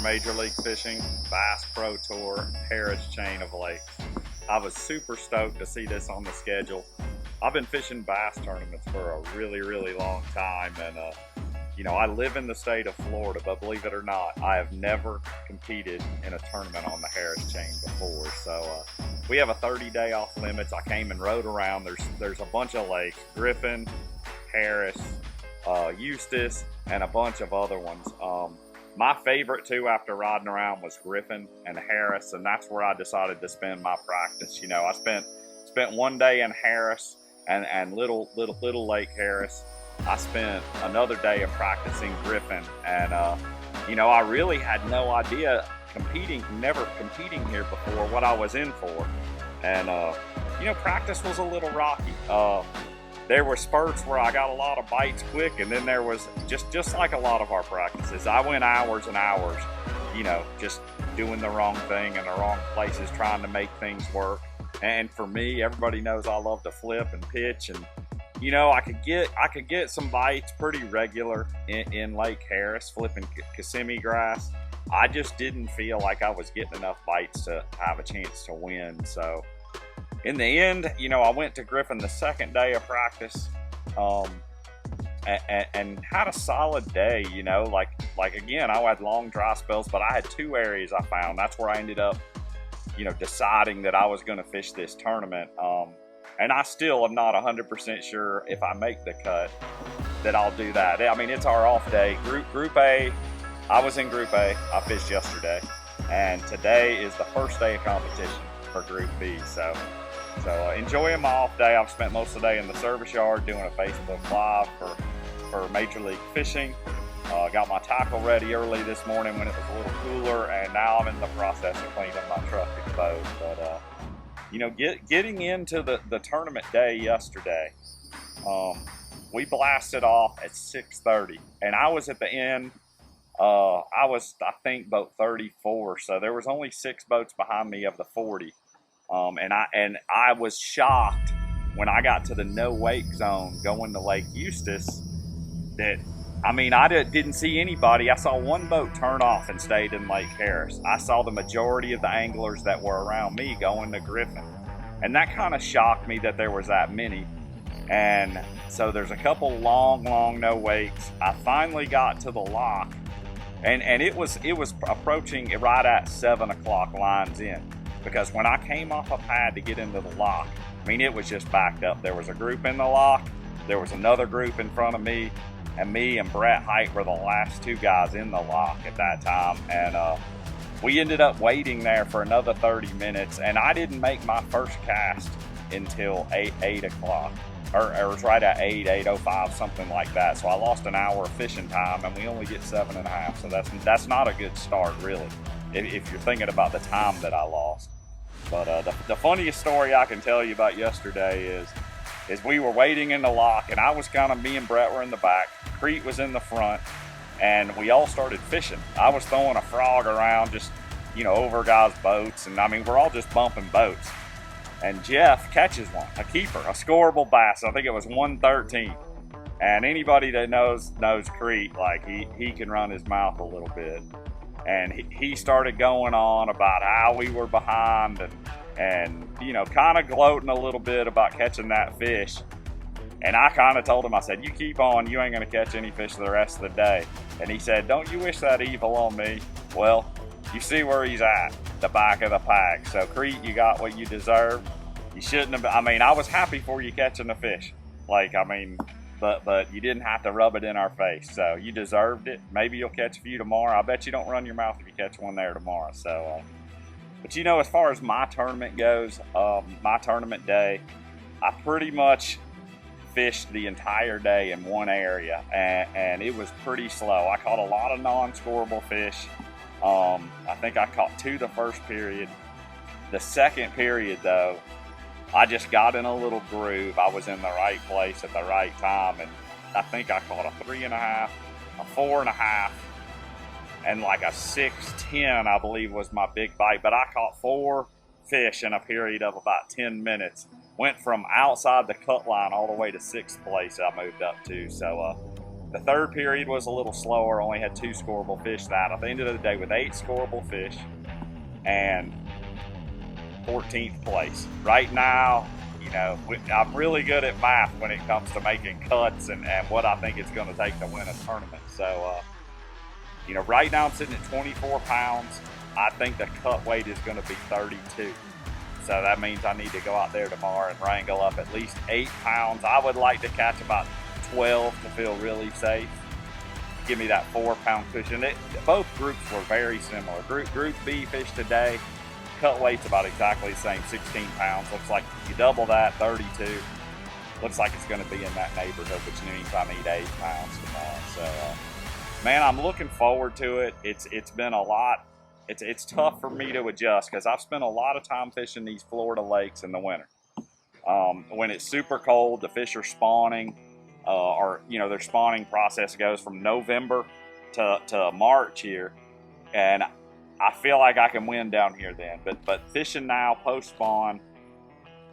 Major League Fishing, Bass Pro Tour, Harris Chain of Lakes. I was super stoked to see this on the schedule. I've been fishing bass tournaments for a really long time, and you know, I live in the state of Florida, but believe it or not, I have never competed in a tournament on the Harris Chain before. So we have a 30-day off limits. I came and rode around. There's a bunch of lakes: Griffin, Harris, Eustis, and a bunch of other ones. My favorite two after riding around was Griffin and Harris, and that's where I decided to spend my practice. You know, I spent one day in Harris and little Lake Harris. I spent another day of practicing Griffin, and you know, I really had no idea never competing here before, what I was in for. And you know, practice was a little rocky. There were spurts where I got a lot of bites quick, and then there was just like a lot of our practices, I went hours and hours, you know, just doing the wrong thing in the wrong places, trying to make things work. And for me, everybody knows I love to flip and pitch, and you know, I could get some bites pretty regular in Lake Harris, flipping Kissimmee grass. I just didn't feel like I was getting enough bites to have a chance to win. So in the end, you know, I went to Griffin the second day of practice, and had a solid day. You know, like again, I had long dry spells, but I had two areas I found. That's where I ended up, you know, deciding that I was going to fish this tournament. And I still am not 100% sure if I make the cut that I'll do that. I mean, it's our off day. Group A, I was in Group A. I fished yesterday, and today is the first day of competition for Group B. So enjoying my off day. I've spent most of the day in the service yard doing a Facebook Live for Major League Fishing. Got my tackle ready early this morning when it was a little cooler, and now I'm in the process of cleaning my truck and boat. But you know, getting into the tournament day yesterday, we blasted off at 6:30, and I was at the end. I was, I think, boat 34, so there was only 6 boats behind me of the 40. And I was shocked when I got to the no wake zone going to Lake Eustis that, I mean, I didn't see anybody. I saw one boat turn off and stayed in Lake Harris. I saw the majority of the anglers that were around me going to Griffin, and that kind of shocked me that there was that many. And so there's a couple long no wakes. I finally got to the lock, and it was approaching right at 7 o'clock lines in, because when I came off a pad to get into the lock, I mean, it was just backed up. There was a group in the lock, there was another group in front of me, and me and Brett Height were the last 2 guys in the lock at that time. And we ended up waiting there for another 30 minutes, and I didn't make my first cast until 8 o'clock, or it was right at 8:05, something like that. So I lost an hour of fishing time, and we only get 7.5. So that's not a good start, really, if you're thinking about the time that I lost. But the funniest story I can tell you about yesterday is we were waiting in the lock, and I was me and Brett were in the back, Crete was in the front, and we all started fishing. I was throwing a frog around, just, you know, over guys' boats, and I mean, we're all just bumping boats. And Jeff catches one, a keeper, a scoreable bass. I think it was 113. And anybody that knows Crete, like, he can run his mouth a little bit. And he started going on about how we were behind, and you know, kind of gloating a little bit about catching that fish. And I kind of told him, I said, you keep on, you ain't going to catch any fish the rest of the day. And he said, don't you wish that evil on me? Well, you see where he's at, the back of the pack. So Crete, you got what you deserve. You shouldn't have, I mean, I was happy for you catching the fish. Like, I mean, but you didn't have to rub it in our face. So you deserved it. Maybe you'll catch a few tomorrow. I bet you don't run your mouth if you catch one there tomorrow. So, but you know, as far as my tournament goes, my tournament day, I pretty much fished the entire day in one area, and it was pretty slow. I caught a lot of non-scoreable fish. I think I caught 2 the first period. The second period, though, I just got in a little groove. I was in the right place at the right time, and I think I caught a 3.5, a 4.5, and like a 6.10, I believe, was my big bite. But I caught 4 fish in a period of about 10 minutes. Went from outside the cut line all the way to 6th place I moved up to. So The third period was a little slower, only had 2 scoreable fish that. At the end of the day with 8 scoreable fish and 14th place. Right now, you know, I'm really good at math when it comes to making cuts and what I think it's going to take to win a tournament. So, you know, right now I'm sitting at 24 pounds. I think the cut weight is going to be 32. So that means I need to go out there tomorrow and wrangle up at least 8 pounds. I would like to catch about 12 to feel really safe. Give me that 4-pound cushion. Both groups were very similar. Group B fish today, cut weight's about exactly the same, 16 pounds. Looks like you double that, 32. Looks like it's going to be in that neighborhood, which means I need 8 pounds tomorrow. So, man, I'm looking forward to it. It's been a lot. It's tough for me to adjust because I've spent a lot of time fishing these Florida lakes in the winter. When it's super cold, the fish are spawning. Or, you know, their spawning process goes from November to March here, and I feel like I can win down here then. But fishing now post spawn,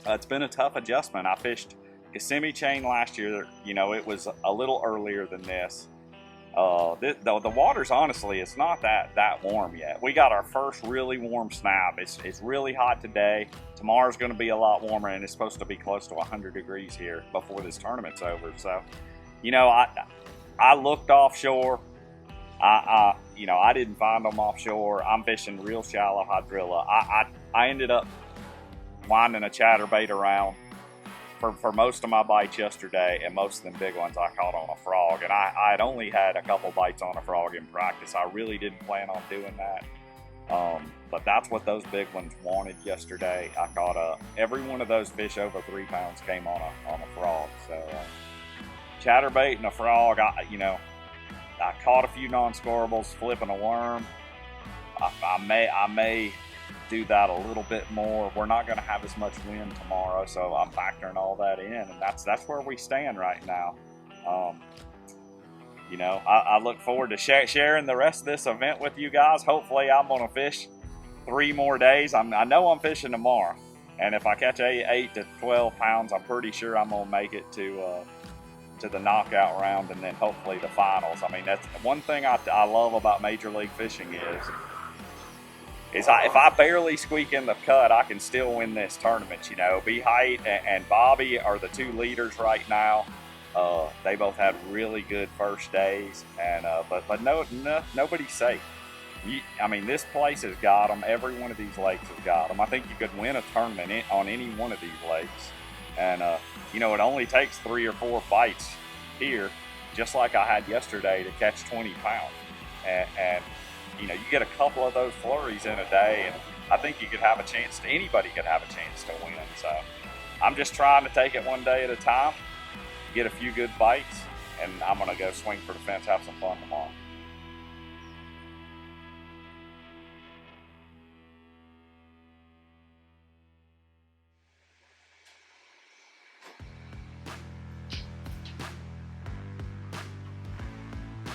it's been a tough adjustment. I fished Kissimmee chain last year. You know, it was a little earlier than this. The water's honestly, it's not that warm yet. We got our first really warm snap. It's really hot today. Tomorrow's going to be a lot warmer, and it's supposed to be close to 100 degrees here before this tournament's over. So, you know, I looked offshore. You know, I didn't find them offshore. I'm fishing real shallow hydrilla. I ended up winding a chatterbait around for most of my bites yesterday, and most of them big ones I caught on a frog. And I'd only had a couple bites on a frog in practice. I really didn't plan on doing that. But that's what those big ones wanted yesterday. I caught every one of those fish over 3 pounds came on a frog. So chatterbait and a frog. I caught a few non-scorables flipping a worm. I may do that a little bit more. We're not going to have as much wind tomorrow, so I'm factoring all that in, and that's where we stand right now. You know, I look forward to sharing the rest of this event with you guys. Hopefully I'm going to fish 3 more days. I know I'm fishing tomorrow, and if I catch 8 to 12 pounds, I'm pretty sure I'm going to make it to the knockout round, and then hopefully the finals. I mean, that's one thing I love about Major League Fishing is if I barely squeak in the cut, I can still win this tournament. You know, B Height and Bobby are the 2 leaders right now. They both had really good first days, and but nobody's safe. I mean, this place has got them. Every one of these lakes has got them. I think you could win a tournament on any one of these lakes, and you know, it only takes 3 or 4 bites here, just like I had yesterday, to catch 20 pounds, and you know, you get a couple of those flurries in a day, and I think you could have a chance anybody could have a chance to win. So I'm just trying to take it one day at a time, get a few good bites, and I'm going to go swing for the fence, have some fun tomorrow.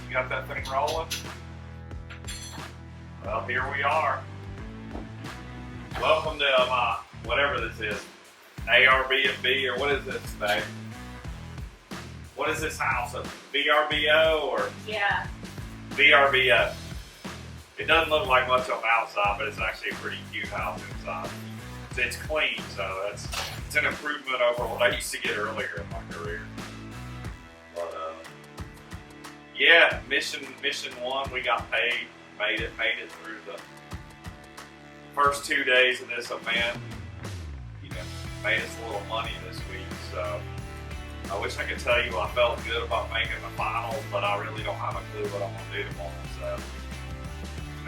You got that thing rolling? Well, here we are. Welcome to my, whatever this is, ARB&B, or what is this thing? What is this house? A VRBO or? Yeah. VRBO. It doesn't look like much on the outside, but it's actually a pretty cute house inside. It's clean, so it's an improvement over what I used to get earlier in my career. But yeah, mission 1, we got paid. Made it through the first 2 days of this event. You know, made us a little money this week. So I wish I could tell you I felt good about making the finals, but I really don't have a clue what I'm gonna do tomorrow. So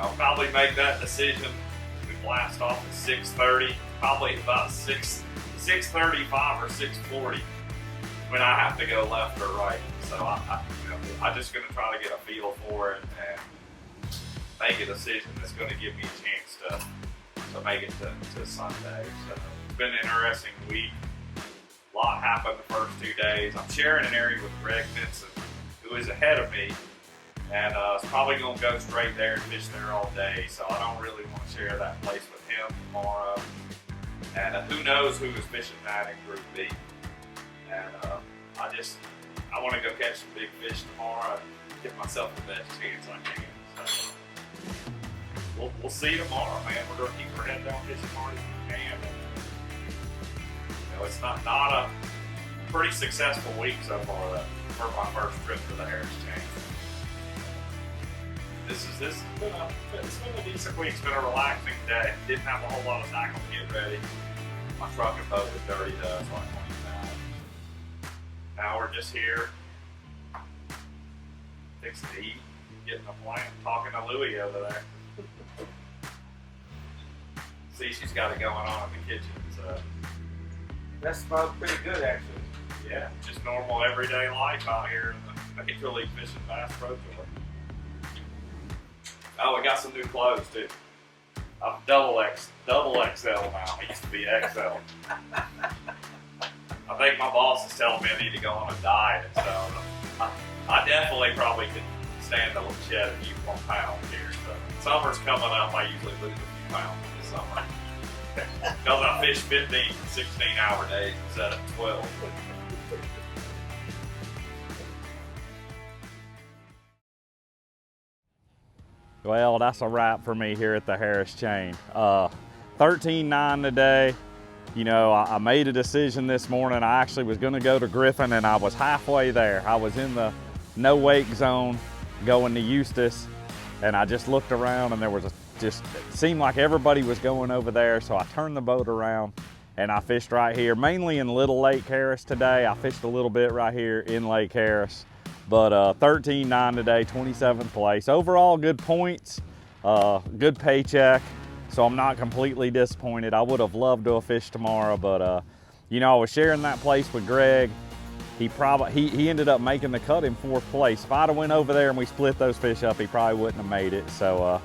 I'll probably make that decision. We blast off at 6:30, probably about 6:35 or 6:40 when I have to go left or right. So I'm just gonna try to get a feel for it and make a decision that's going to give me a chance to make it to Sunday. So it's been an interesting week. A lot happened the first 2 days. I'm sharing an area with Greg Benson, who is ahead of me, and it's probably going to go straight there and fish there all day. So I don't really want to share that place with him tomorrow. And who knows who is fishing that in Group B. And I want to go catch some big fish tomorrow and give myself the best chance I can. So we'll see tomorrow, man. We're gonna keep our head down fishing hard as we can. And, you know, it's not a pretty successful week so far for my first trip to the Harris Chain. This has been a decent week. It's been a relaxing day. Didn't have a whole lot of tackle to get ready. My truck and boat was dirty though, so I cleaned that. Now we're just here, fixing to eat, getting a plant, talking to Louie over there. See, she's got it going on in the kitchen, so. That smells pretty good, actually. Yeah, just normal everyday life out here in the Major League Fishing Bass Pro Tour. Oh, we got some new clothes too. I'm double XL now. I used to be XL. I think my boss is telling me I need to go on a diet, so I definitely probably could stand to shed a few more pounds here. So summer's coming up. I usually lose a few pounds this summer because I fish 15 to 16-hour days instead of 12. Well, that's a wrap for me here at the Harris Chain. 13.9 today. You know, I made a decision this morning. I actually was gonna go to Griffin and I was halfway there. I was in the no wake zone going to Eustis, and I just looked around and there was it seemed like everybody was going over there. So I turned the boat around and I fished right here, mainly in Little Lake Harris today. I fished a little bit right here in Lake Harris. But 13.9 today, 27th place. Overall, good points, good paycheck. So I'm not completely disappointed. I would have loved to have fished tomorrow, but you know, I was sharing that place with Greg. He ended up making the cut in 4th place. If I'd have went over there and we split those fish up, he probably wouldn't have made it. So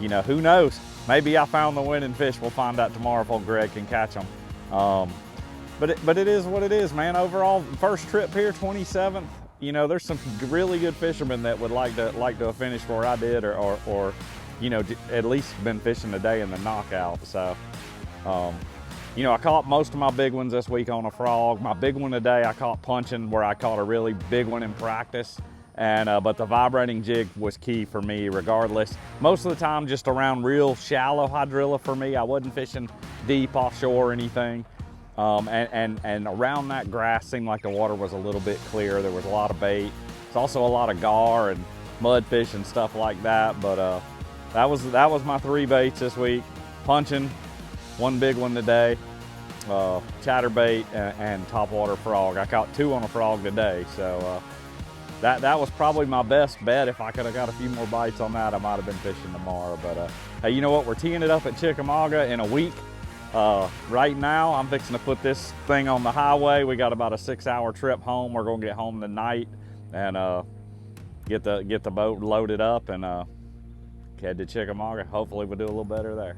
you know, who knows? Maybe I found the winning fish. We'll find out tomorrow if old Greg can catch them. But it is what it is, man. Overall, first trip here, 27th. You know, there's some really good fishermen that would like to have finished where I did, or you know, at least been fishing today in the knockout. So, you know, I caught most of my big ones this week on a frog. My big one today, I caught punching, where I caught a really big one in practice. And but the vibrating jig was key for me, regardless. Most of the time, just around real shallow hydrilla for me. I wasn't fishing deep offshore or anything. And around that grass seemed like the water was a little bit clear. There was a lot of bait. It's also a lot of gar and mudfish and stuff like that. But that was my 3 baits this week. Punching, one big one today, chatterbait and topwater frog. I caught 2 on a frog today, so that was probably my best bet. If I could have got a few more bites on that, I might have been fishing tomorrow. But hey, you know what? We're teeing it up at Chickamauga in a week. Right now, I'm fixing to put this thing on the highway. We got about a 6-hour trip home. We're gonna get home tonight and get the boat loaded up and head to Chickamauga. Hopefully we'll do a little better there.